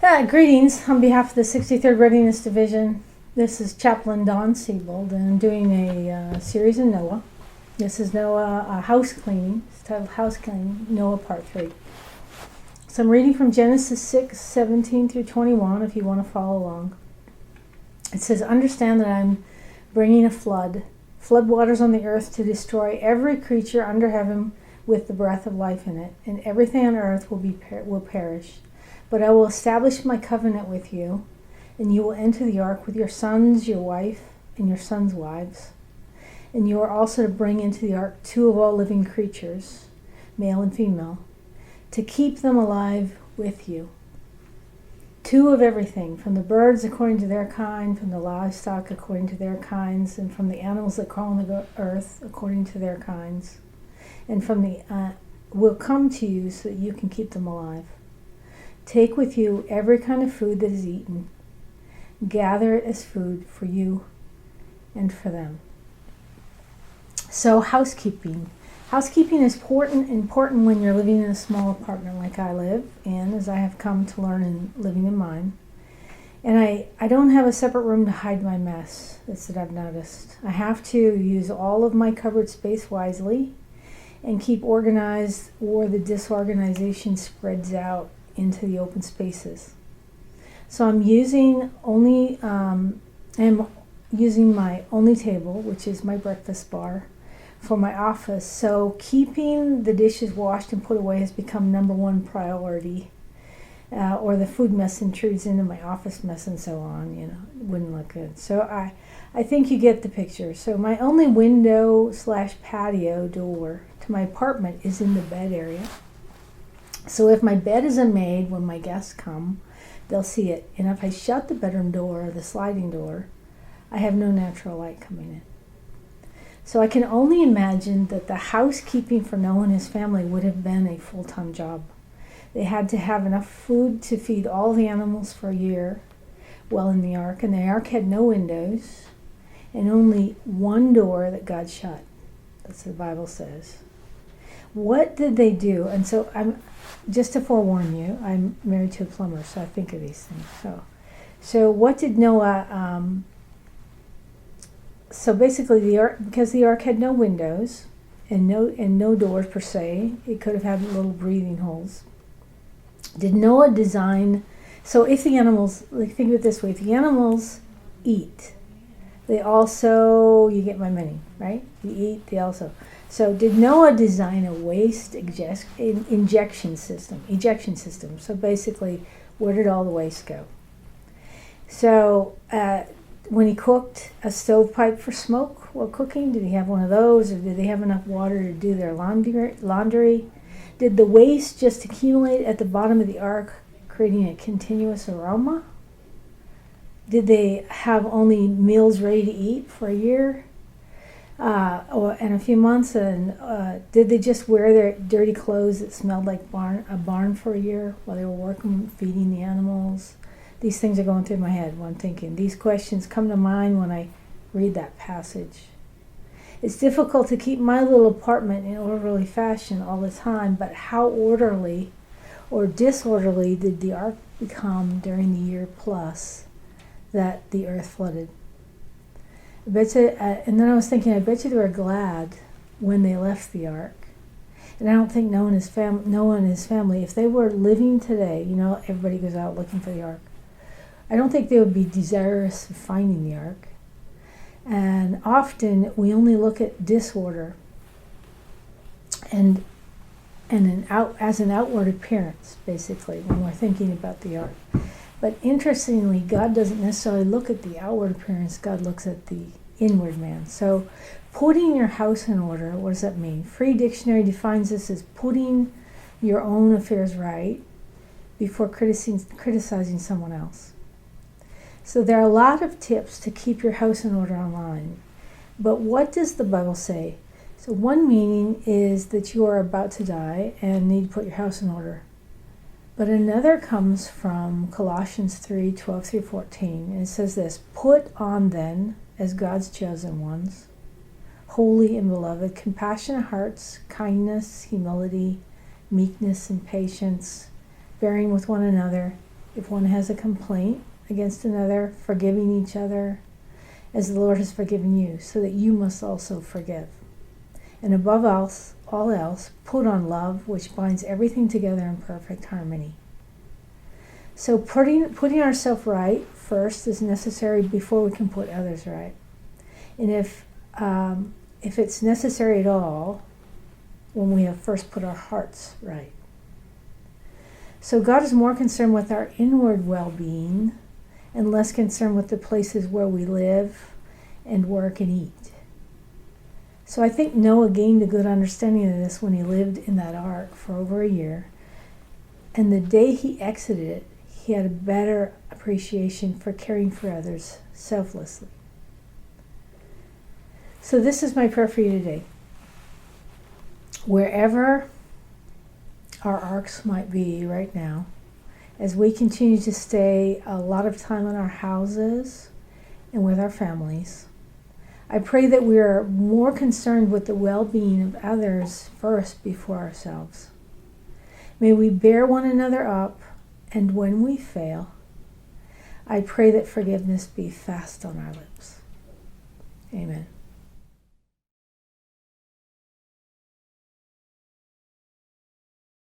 Greetings on behalf of the 63rd Readiness Division. This is Chaplain Siebold, and I'm doing a series in Noah. This is Noah house cleaning. It's titled House Cleaning, Noah Part 3. So I'm reading from Genesis 6:17 through 21 if you want to follow along. It says, "Understand that I'm bringing a flood waters on the earth to destroy every creature under heaven with the breath of life in it, and everything on earth will perish. But I will establish my covenant with you, and you will enter the ark with your sons, your wife, and your sons' wives. And you are also to bring into the ark 2 of all living creatures, male and female, to keep them alive with you. 2 of everything, from the birds according to their kind, from the livestock according to their kinds, and from the animals that crawl on the earth according to their kinds. And from the will come to you so that you can keep them alive. Take with you every kind of food that is eaten. Gather it as food for you and for them." So housekeeping. Housekeeping is important when you're living in a small apartment like I live in, as I have come to learn in living in mine. And I don't have a separate room to hide my mess. That's what I've noticed. I have to use all of my cupboard space wisely and keep organized, or the disorganization spreads out into the open spaces. So I'm using my only table, which is my breakfast bar, for my office. So keeping the dishes washed and put away has become number 1 priority. Or the food mess intrudes into my office mess and so on. It wouldn't look good. So I think you get the picture. So my only window/patio door to my apartment is in the bed area. So if my bed isn't made when my guests come, they'll see it. And if I shut the bedroom door or the sliding door, I have no natural light coming in. So I can only imagine that the housekeeping for Noah and his family would have been a full-time job. They had to have enough food to feed all the animals for a year while in the ark. And the ark had no windows and only 1 door that God shut. That's what the Bible says. What did they do? And so just to forewarn you, I'm married to a plumber, so I think of these things. So what did Noah? So basically, the ark, because the ark had no windows and no doors per se, it could have had little breathing holes. Did Noah design? So if the animals, think of it this way: if the animals eat, they also, you get my meaning, right? You eat, they also. So did Noah design a waste ejection system? So basically, where did all the waste go? So when he cooked, a stovepipe for smoke while cooking, did he have one of those, or did they have enough water to do their laundry? Did the waste just accumulate at the bottom of the ark, creating a continuous aroma? Did they have only meals ready to eat for a year? And a few months, and did they just wear their dirty clothes that smelled like a barn for a year while they were working, feeding the animals? These things are going through my head when I'm thinking. These questions come to mind when I read that passage. It's difficult to keep my little apartment in orderly fashion all the time, but how orderly or disorderly did the ark become during the year plus that the earth flooded? I bet you, and then I was thinking, I bet you they were glad when they left the ark. And I don't think Noah and his family, if they were living today, everybody goes out looking for the ark. I don't think they would be desirous of finding the ark. And often we only look at disorder and as an outward appearance, basically, when we're thinking about the ark. But interestingly, God doesn't necessarily look at the outward appearance. God looks at the inward man. So putting your house in order, what does that mean? Free Dictionary defines this as putting your own affairs right before criticizing someone else. So there are a lot of tips to keep your house in order online. But what does the Bible say? So one meaning is that you are about to die and need to put your house in order. But another comes from Colossians 3:12 through 14. And it says this: "Put on then, as God's chosen ones, holy and beloved, compassionate hearts, kindness, humility, meekness, and patience, bearing with one another, If one has a complaint against another, forgiving each other as the Lord has forgiven you, so that you must also forgive. And above all else, put on love, which binds everything together in perfect harmony. So putting ourselves right first is necessary before we can put others right. And if it's necessary at all, when we have first put our hearts right. So God is more concerned with our inward well-being and less concerned with the places where we live and work and eat. So I think Noah gained a good understanding of this when he lived in that ark for over a year. And the day he exited it, he had a better appreciation for caring for others selflessly. So this is my prayer for you today. Wherever our arcs might be right now, as we continue to stay a lot of time in our houses and with our families, I pray that we are more concerned with the well-being of others first before ourselves. May we bear one another up, and when we fail, I pray that forgiveness be fast on our lips. Amen.